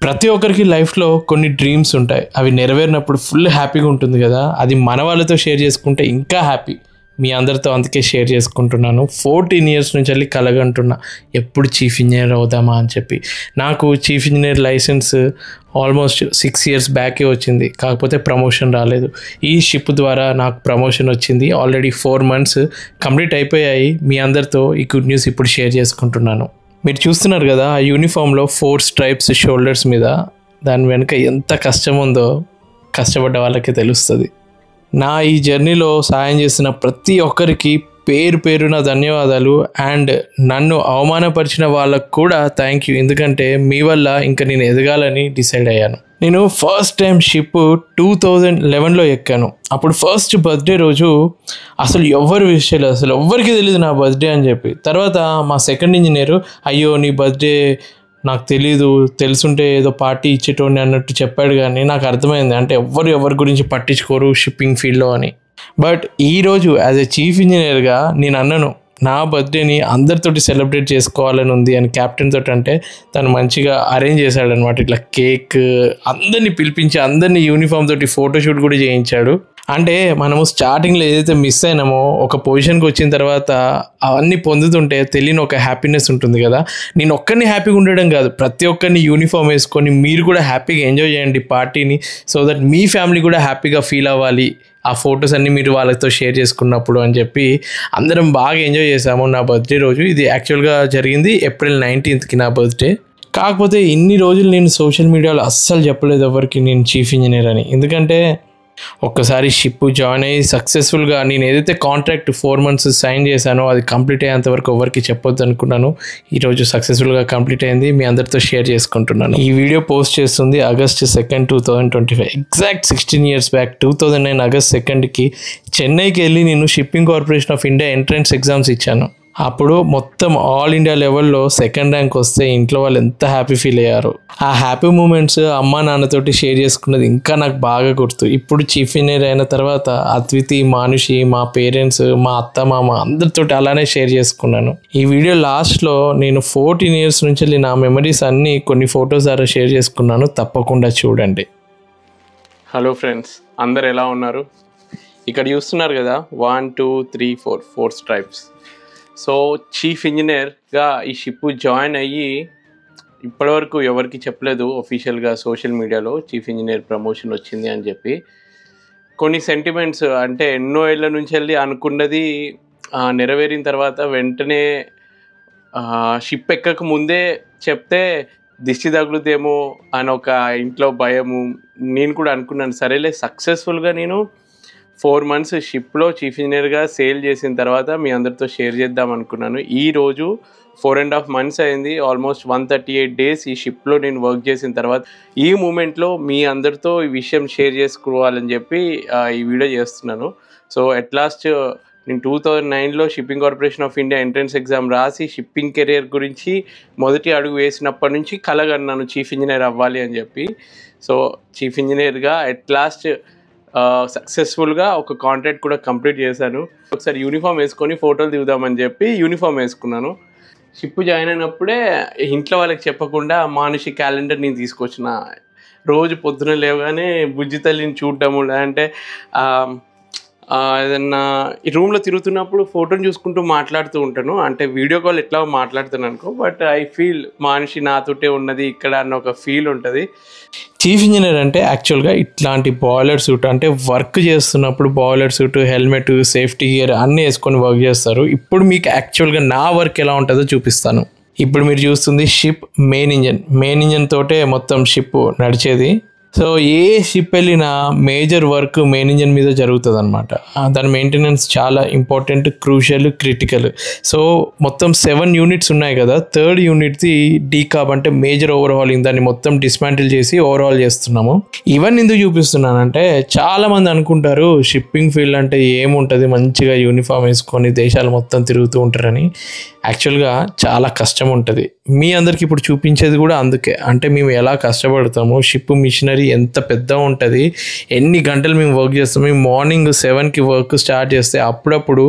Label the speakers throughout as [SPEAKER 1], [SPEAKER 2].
[SPEAKER 1] ప్రతి ఒక్కరికి లైఫ్లో కొన్ని డ్రీమ్స్ ఉంటాయి. అవి నెరవేరినప్పుడు ఫుల్ హ్యాపీగా ఉంటుంది కదా. అది మన వాళ్ళతో షేర్ చేసుకుంటే ఇంకా హ్యాపీ. మీ అందరితో అందుకే షేర్ చేసుకుంటున్నాను. 14 years నుంచి వెళ్ళి కలగంటున్నా ఎప్పుడు చీఫ్ ఇంజనీర్ అవుదామా అని చెప్పి. నాకు chief engineer licence almost 6 years బ్యాకే వచ్చింది. కాకపోతే ప్రమోషన్ రాలేదు. ఈ షిప్ ద్వారా నాకు ప్రమోషన్ వచ్చింది. ఆల్రెడీ 4 months కంప్లీట్ అయిపోయాయి. మీ అందరితో ఈ గుడ్ న్యూస్ ఇప్పుడు షేర్ చేసుకుంటున్నాను. మీరు చూస్తున్నారు కదా ఆ యూనిఫామ్లో 4 stripes షోల్డర్స్ మీద. దాని వెనుక ఎంత కష్టం ఉందో కష్టపడ్డ వాళ్ళకే తెలుస్తుంది. నా ఈ జర్నీలో సాయం చేసిన ప్రతి ఒక్కరికి పేరు పేరున ధన్యవాదాలు. అండ్ నన్ను అవమానపరిచిన వాళ్ళకు కూడా థ్యాంక్ యూ. ఎందుకంటే మీ వల్ల ఇంకా నేను ఎదగాలని డిసైడ్ అయ్యాను. నేను ఫస్ట్ టైం షిప్ 2011లో ఎక్కాను. అప్పుడు ఫస్ట్ బర్త్డే రోజు అసలు ఎవ్వరు విష్ చేయలేదు. అసలు ఎవ్వరికి తెలియదు నా బర్త్డే అని చెప్పి. తర్వాత మా సెకండ్ ఇంజనీరు అయ్యో నీ బర్త్డే నాకు తెలీదు, తెలుసుంటే ఏదో పార్టీ ఇచ్చేటోడిని అన్నట్టు చెప్పాడు. కానీ నాకు అర్థమైంది అంటే ఎవరి గురించి పట్టించుకోరు షిప్పింగ్ ఫీల్డ్లో అని. బట్ ఈరోజు యాజ్ ఎ చీఫ్ ఇంజనీర్గా నేను అన్నాను నా బర్త్డేని అందరితోటి సెలబ్రేట్ చేసుకోవాలని ఉంది అని క్యాప్టెన్ తోటి. అంటే తను మంచిగా అరేంజ్ చేశాడనమాట. ఇట్లా కేక్ అందరినీ పిలిపించి అందరినీ యూనిఫామ్ తోటి ఫోటోషూట్ కూడా చేయించాడు. అంటే మనము స్టార్టింగ్లో ఏదైతే మిస్ అయినామో ఒక పొజిషన్కి వచ్చిన తర్వాత అవన్నీ పొందుతుంటే తెలియని ఒక హ్యాపీనెస్ ఉంటుంది కదా. నేను ఒక్కరిని హ్యాపీగా ఉండడం కాదు, ప్రతి ఒక్కరిని యూనిఫామ్ వేసుకొని మీరు కూడా హ్యాపీగా ఎంజాయ్ చేయండి పార్టీని. సో దట్ మీ ఫ్యామిలీ కూడా హ్యాపీగా ఫీల్ అవ్వాలి ఆ ఫొటోస్ అన్నీ మీరు వాళ్ళతో షేర్ చేసుకున్నప్పుడు అని చెప్పి అందరం బాగా ఎంజాయ్ చేసాము నా బర్త్డే రోజు. ఇది యాక్చువల్గా జరిగింది April 19th నా బర్త్డే. కాకపోతే ఇన్ని రోజులు నేను సోషల్ మీడియాలో అస్సలు చెప్పలేదు ఎవరికి నేను చీఫ్ ఇంజనీర్ అని. ఎందుకంటే ఒక్కసారి షిప్ జాయిన్ అయ్యి సక్సెస్ఫుల్గా నేను ఏదైతే కాంట్రాక్ట్ 4 months సైన్ చేశానో అది కంప్లీట్ అయ్యేంతవరకు ఎవరికి చెప్పొద్దు అనుకున్నాను. ఈరోజు సక్సెస్ఫుల్గా కంప్లీట్ అయింది. మీ అందరితో షేర్ చేసుకుంటున్నాను. ఈ వీడియో పోస్ట్ చేస్తుంది August 2nd, 2025. Exact 16 years back 2009 August 2nd చెన్నైకి వెళ్ళి నేను shipping corporation of India entrance exams ఇచ్చాను. అప్పుడు మొత్తం ఆల్ ఇండియా లెవెల్లో 2nd rank వస్తే ఇంట్లో వాళ్ళు ఎంత హ్యాపీ ఫీల్ అయ్యారు. ఆ హ్యాపీ మూమెంట్స్ అమ్మా నాన్నతోటి షేర్ చేసుకున్నది ఇంకా నాకు బాగా గుర్తు. ఇప్పుడు చీఫ్ ఇంజనీర్ అయిన తర్వాత అద్వితి, మానుషి, మా పేరెంట్స్, మా అత్త మామ అందరితోటి అలానే షేర్ చేసుకున్నాను. ఈ వీడియో లాస్ట్లో నేను 14 years నుంచి నా మెమరీస్ అన్నీ కొన్ని ఫొటోస్ ద్వారా షేర్ చేసుకున్నాను. తప్పకుండా చూడండి. హలో ఫ్రెండ్స్, అందరు ఎలా ఉన్నారు? ఇక్కడ చూస్తున్నారు కదా 1 2 3 4 stripes. సో చీఫ్ ఇంజనీర్గా ఈ షిప్ జాయిన్ అయ్యి ఇప్పటివరకు ఎవరికి చెప్పలేదు ఒఫీషియల్గా సోషల్ మీడియాలో చీఫ్ ఇంజనీర్ ప్రమోషన్ వచ్చింది అని చెప్పి. కొన్ని సెంటిమెంట్స్ అంటే ఎన్నో ఏళ్ళ నుంచి వెళ్ళి అనుకున్నది నెరవేరిన తర్వాత వెంటనే షిప్ ఎక్కక ముందే చెప్తే దిష్టి తగులుదేమో అని ఒక ఇంట్లో భయము. నేను కూడా అనుకున్నాను సరేలే సక్సెస్ఫుల్గా నేను 4 months షిప్లో చీఫ్ ఇంజనీర్గా సేల్ చేసిన తర్వాత మీ అందరితో షేర్ చేద్దాం అనుకున్నాను. ఈరోజు 4.5 months అయింది. ఆల్మోస్ట్ 138 days ఈ షిప్లో నేను వర్క్ చేసిన తర్వాత ఈ మూమెంట్లో మీ అందరితో ఈ విషయం షేర్ చేసుకోవాలని చెప్పి ఈ వీడియో చేస్తున్నాను. సో అట్ లాస్ట్ నేను 2009లో shipping corporation of India entrance exam రాసి షిప్పింగ్ కెరియర్ గురించి మొదటి అడుగు వేసినప్పటి నుంచి కలగన్నాను చీఫ్ ఇంజనీర్ అవ్వాలి అని చెప్పి. సో చీఫ్ ఇంజనీర్గా అట్ లాస్ట్ సక్సెస్ఫుల్గా ఒక కాంట్రాక్ట్ కూడా కంప్లీట్ చేశాను. ఒకసారి యూనిఫామ్ వేసుకొని ఫోటోలు దిగుదామని చెప్పి యూనిఫామ్ వేసుకున్నాను. షిప్ జాయిన్ అయినప్పుడే ఇంట్లో వాళ్ళకి చెప్పకుండా మానుషి క్యాలెండర్ నేను తీసుకొచ్చిన. రోజు పొద్దున లేవగానే బుజ్జి తల్లిని చూడటము, లేదంటే ఏదన్నా ఈ రూమ్లో తిరుగుతున్నప్పుడు ఫోటోని చూసుకుంటూ మాట్లాడుతూ ఉంటాను. అంటే వీడియో కాల్ ఎట్లా మాట్లాడుతాను అనుకో, బట్ ఐ ఫీల్ మానుషి నాతోటే ఉన్నది ఇక్కడ అన్న ఒక ఫీల్ ఉంటుంది. చీఫ్ ఇంజనీర్ అంటే యాక్చువల్గా ఇట్లాంటి బాయిలర్ సూట్, అంటే వర్క్ చేస్తున్నప్పుడు boiler suit, helmet, safety gear అన్నీ వేసుకొని వర్క్ చేస్తారు. ఇప్పుడు మీకు యాక్చువల్గా నా వర్క్ ఎలా ఉంటుందో చూపిస్తాను. ఇప్పుడు మీరు చూస్తుంది షిప్ మెయిన్ ఇంజన్ తోటే మొత్తం షిప్ నడిచేది. సో ఏ షిప్ వెళ్ళినా మేజర్ వర్క్ మెయిన్ ఇంజన్ మీద జరుగుతుంది అనమాట. దాని మెయింటెనెన్స్ చాలా ఇంపార్టెంట్, క్రూషియల్, క్రిటికల్. సో మొత్తం 7 units ఉన్నాయి కదా. 3rd unitది డీకాబ్ అంటే మేజర్ ఓవర్హాలింగ్. దాన్ని మొత్తం డిస్మాంటిల్ చేసి ఓవర్హాల్ చేస్తున్నాము. ఇవన్నీ ఎందుకు చూపిస్తున్నానంటే చాలా మంది అనుకుంటారు షిప్పింగ్ ఫీల్డ్ అంటే ఏముంటుంది, మంచిగా యూనిఫామ్ వేసుకొని దేశాలు మొత్తం తిరుగుతూ ఉంటారని. యాక్చువల్గా చాలా కష్టం ఉంటుంది. మీ అందరికి ఇప్పుడు చూపించేది కూడా అందుకే. అంటే మేము ఎలా కష్టపడతాము, షిప్ మిషనరీ ఎంత పెద్ద ఉంటుంది, ఎన్ని గంటలు మేము వర్క్ చేస్తాము. మేము మార్నింగ్ 7కి వర్క్ స్టార్ట్ చేస్తే అప్పుడప్పుడు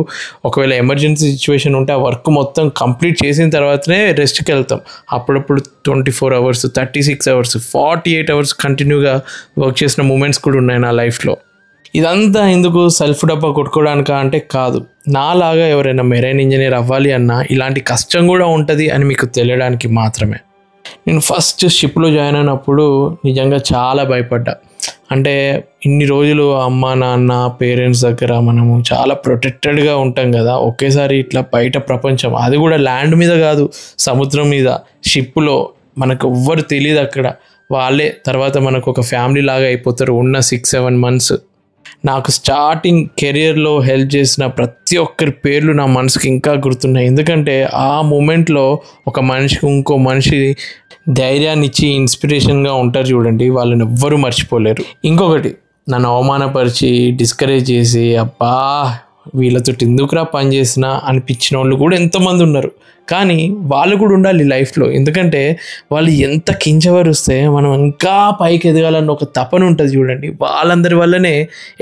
[SPEAKER 1] ఒకవేళ ఎమర్జెన్సీ సిచ్యువేషన్ ఉంటే ఆ వర్క్ మొత్తం కంప్లీట్ చేసిన తర్వాతనే రెస్ట్కి వెళ్తాం. అప్పుడప్పుడు 24 hours, 36 hours, 48 hours కంటిన్యూగా వర్క్ చేసిన మూమెంట్స్ కూడా ఉన్నాయి నా లైఫ్లో. ఇదంతా ఎందుకు సెల్ఫ్ డబ్బా కొట్టుకోవడానికా అంటే కాదు. నాలాగా ఎవరైనా మెరైన్ ఇంజనీర్ అవ్వాలి అన్నా ఇలాంటి కష్టం కూడా ఉంటుంది అని మీకు తెలియడానికి మాత్రమే. నేను ఫస్ట్ షిప్లో జాయిన్ అయినప్పుడు నిజంగా చాలా భయపడ్డా. అంటే ఇన్ని రోజులు అమ్మ నాన్న పేరెంట్స్ దగ్గర మనము చాలా ప్రొటెక్టెడ్గా ఉంటాం కదా, ఒకేసారి ఇట్లా బయట ప్రపంచం, అది కూడా ల్యాండ్ మీద కాదు సముద్రం మీద, షిప్లో మనకు ఎవ్వరు తెలియదు అక్కడ. వాళ్ళే తర్వాత మనకు ఒక ఫ్యామిలీ లాగా అయిపోతారు ఉన్న 6-7 months. నాకు స్టార్టింగ్ కెరియర్లో హెల్ప్ చేసిన ప్రతి ఒక్కరి పేర్లు నా మనసుకి ఇంకా గుర్తున్నాయి. ఎందుకంటే ఆ మూమెంట్లో ఒక మనిషికి ఇంకో మనిషి ధైర్యాన్ని ఇచ్చి ఇన్స్పిరేషన్గా ఉంటారు చూడండి, వాళ్ళని ఎవ్వరూ మర్చిపోలేరు. ఇంకొకటి, నన్ను అవమానపరిచి డిస్కరేజ్ చేసి అబ్బా వీళ్ళతో ఎందుకురా పని చేసినా అనిపించిన వాళ్ళు కూడా ఎంతోమంది ఉన్నారు. కానీ వాళ్ళు కూడా ఉండాలి లైఫ్లో. ఎందుకంటే వాళ్ళు ఎంత కించవరుస్తే మనం ఇంకా పైకి ఎదగాలన్న ఒక తపన ఉంటుంది చూడండి, వాళ్ళందరి వల్లనే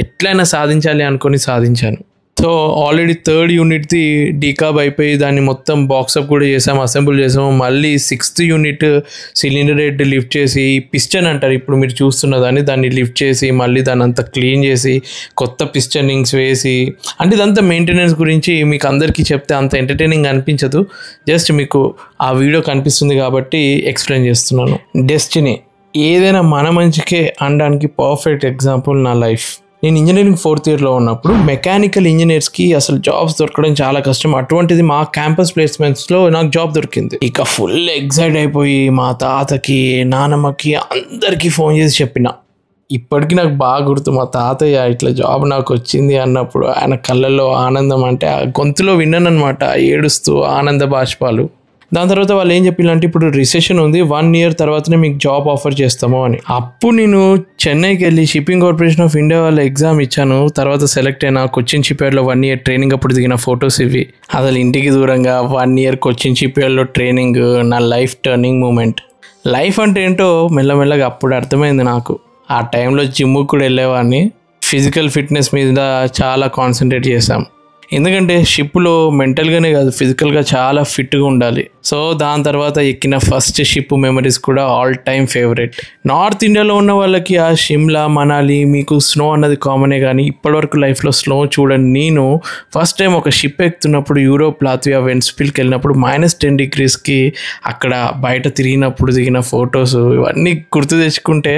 [SPEAKER 1] ఎట్లయినా సాధించాలి అనుకొని సాధించాను. సో ఆల్రెడీ 3rd యూనిట్ది డీకాబ్ అయిపోయి దాన్ని మొత్తం బాక్సప్ కూడా చేసాము, అసెంబుల్ చేసాము. మళ్ళీ 6th unit cylinder head lift చేసి, పిస్టన్ అంటారు ఇప్పుడు మీరు చూస్తున్నదాన్ని, దాన్ని లిఫ్ట్ చేసి మళ్ళీ దాన్ని అంతా క్లీన్ చేసి కొత్త పిస్టనింగ్స్ వేసి, అంటే ఇదంతా మెయింటెనెన్స్ గురించి మీకు అందరికీ చెప్తే అంత ఎంటర్టైనింగ్ అనిపించదు. జస్ట్ మీకు ఆ వీడియో కనిపిస్తుంది కాబట్టి ఎక్స్ప్లెయిన్ చేస్తున్నాను. డెస్టినీ ఏదైనా మన మంచికే అనడానికి పర్ఫెక్ట్ ఎగ్జాంపుల్ నా లైఫ్. నేను ఇంజనీరింగ్ 4th yearలో ఉన్నప్పుడు మెకానికల్ ఇంజనీర్స్కి అసలు జాబ్స్ దొరకడం చాలా కష్టం. అటువంటిది మా క్యాంపస్ ప్లేస్మెంట్స్లో నాకు జాబ్ దొరికింది. ఇక ఫుల్ ఎక్సైట్ అయిపోయి మా తాతకి నానమ్మకి అందరికీ ఫోన్ చేసి చెప్పిన. ఇప్పటికీ నాకు బాగా గుర్తు, మా తాతయ్య ఇట్లా జాబ్ నాకు వచ్చింది అన్నప్పుడు ఆయన కళ్ళల్లో ఆనందం, అంటే ఆ గొంతులో విన్నాను అనమాట, ఏడుస్తూ ఆనంద బాష్పాలు. దాని తర్వాత వాళ్ళు ఏం చెప్పిల్లంటే ఇప్పుడు రిసెషన్ ఉంది, 1 year తర్వాతనే మీకు జాబ్ ఆఫర్ చేస్తాము అని. అప్పుడు నేను చెన్నైకి వెళ్ళి షిప్పింగ్ కార్పొరేషన్ ఆఫ్ ఇండియా వాళ్ళ ఎగ్జామ్ ఇచ్చాను. తర్వాత సెలెక్ట్ అయినా కొచ్చిన్ షిప్యార్డ్లో 1 year ట్రైనింగ్ అప్పుడు దిగిన ఫొటోస్ ఇవి. అసలు ఇంటికి దూరంగా 1 year కొచ్చిన్ షిప్యార్డ్లో ట్రైనింగ్ నా లైఫ్ టర్నింగ్ మూమెంట్. లైఫ్ అంటే ఏంటో మెల్లమెల్లగా అప్పుడు అర్థమైంది నాకు. ఆ టైంలో జిమ్కి కూడా వెళ్ళేవాడిని. ఫిజికల్ ఫిట్నెస్ మీద చాలా కాన్సన్ట్రేట్ చేశాం. ఎందుకంటే షిప్లో మెంటల్గానే కాదు ఫిజికల్గా చాలా ఫిట్గా ఉండాలి. సో దాని తర్వాత ఎక్కిన ఫస్ట్ షిప్ మెమరీస్ కూడా ఆల్ టైమ్ ఫేవరెట్. నార్త్ ఇండియాలో ఉన్న వాళ్ళకి ఆ షిమ్లా మనాలి మీకు స్నో అన్నది కామనే, కానీ ఇప్పటివరకు లైఫ్లో స్నో చూడండి. నేను ఫస్ట్ టైం ఒక షిప్ ఎక్కుతున్నప్పుడు యూరోప్ లాత్వియా వెన్స్పిల్కి వెళ్ళినప్పుడు -10 degreesకి అక్కడ బయట తిరిగినప్పుడు దిగిన ఫొటోస్ ఇవన్నీ గుర్తు తెచ్చుకుంటే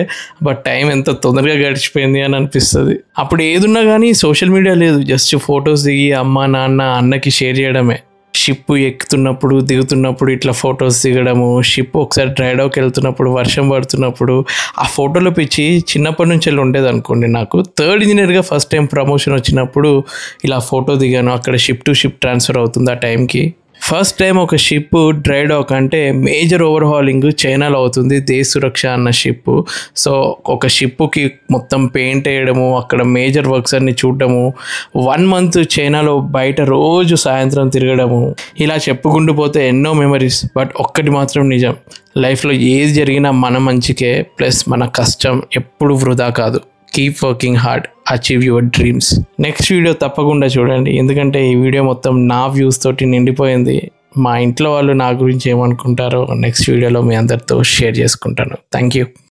[SPEAKER 1] బట్ టైం ఎంత తొందరగా గడిచిపోయింది అని అనిపిస్తుంది. అప్పుడు ఏదున్నా కానీ సోషల్ మీడియా లేదు, జస్ట్ ఫొటోస్ దిగి అమ్మ నాన్న అన్నకి షేర్ చేయడమే. షిప్ ఎక్కుతున్నప్పుడు దిగుతున్నప్పుడు ఇట్లా ఫొటోస్ దిగడము, షిప్ ఒకసారి డ్రైడాక్ వెళ్తున్నప్పుడు వర్షం పడుతున్నప్పుడు ఆ ఫోటోలో పిచ్చి చిన్నప్పటి నుంచి వెళ్ళి ఉండేది అనుకోండి. నాకు 3rd ఇంజనీర్గా ఫస్ట్ టైం ప్రమోషన్ వచ్చినప్పుడు ఇలా ఫోటో దిగాను. అక్కడ షిప్ టు షిప్ ట్రాన్స్ఫర్ అవుతుంది ఆ టైంకి. ఫస్ట్ టైం ఒక షిప్ డ్రైడాక్ అంటే మేజర్ ఓవర్హాలింగ్ చైనాలో అవుతుంది, దేశ్ సురక్ష అన్న షిప్. సో ఒక షిప్కి మొత్తం పెయింట్ వేయడము, అక్కడ మేజర్ వర్క్స్ అన్ని చూడడము, 1 month చైనాలో బయట రోజు సాయంత్రం తిరగడము, ఇలా చెప్పుకుంటూ పోతే ఎన్నో మెమరీస్. బట్ ఒక్కటి మాత్రం నిజం, లైఫ్లో ఏది జరిగినా మన మంచికే, ప్లస్ మన కష్టం ఎప్పుడు వృధా కాదు. Keep working hard, achieve your dreams. Next video తప్పకుండా చూడండి, ఎందుకంటే ఈ వీడియో మొత్తం నా వ్యూస్ తోటి నిండిపోయింది. మా ఇంట్లో వాళ్ళు నా గురించి ఏమనుకుంటారో నెక్స్ట్ వీడియోలో మీ అందరితో షేర్ చేసుకుంటాను. Thank you.